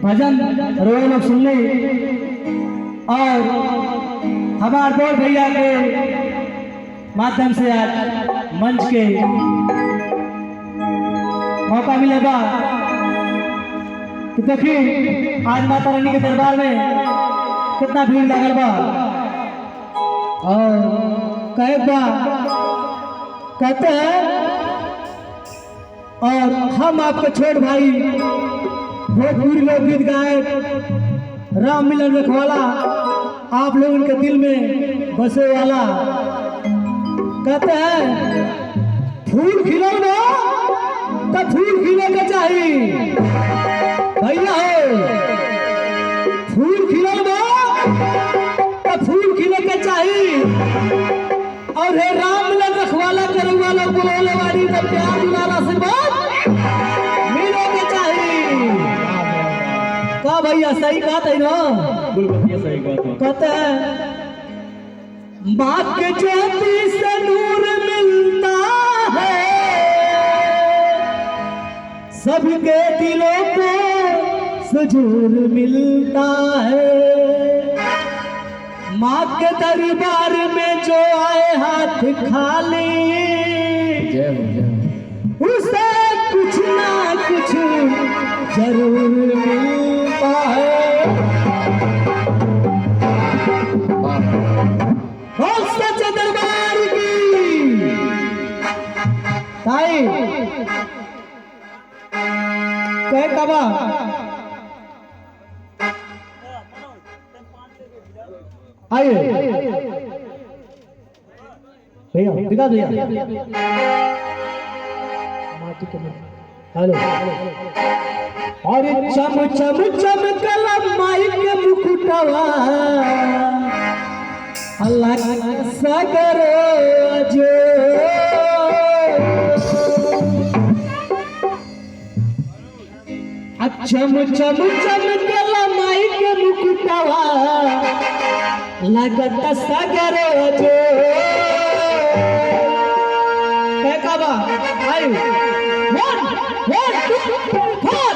भजन रोए लोग सुन ले और हमारे दो भैया के माध्यम से आज मंच के मौका मिलेगा कि देखिए आज माता रानी के दरबार में कितना भीड़ लगल बा और कहे बा कहते हैं और हम आपके छोट भाई भोजपुरी लोकगीत गायक राम मिलन रखवाला आप लोग उनके दिल में बसे वाला कहते हैं फूल खिलो ना तो फूल खिले के चाहिए भैया हो फूल खिलो ना तो फूल खिले के चाहिए और हे राम मिलन रखवाला करे वाला बोले वाली तो प्यार दुलार आशीर्वाद मिले के चाहिए का भैया सही बात है ना बिल्कुल सही बात है। कहते हैं माँ के ज्योति से नूर मिलता है सबके दिलों को सुजूर मिलता है माँ के दरबार में जो आए हाथ खाली उसे कुछ ना कुछ जरूर मिलता है और सच दरबार की ताई कहे कबा आइए भैया दिखा भैया हेलो अरे चम चम चम कलम माई के मुकुटवा अल्लाह सागर जो चम चम चम कलम माई के मुकुटवा लगत सागर जो कहका बा आई 1 2 3 4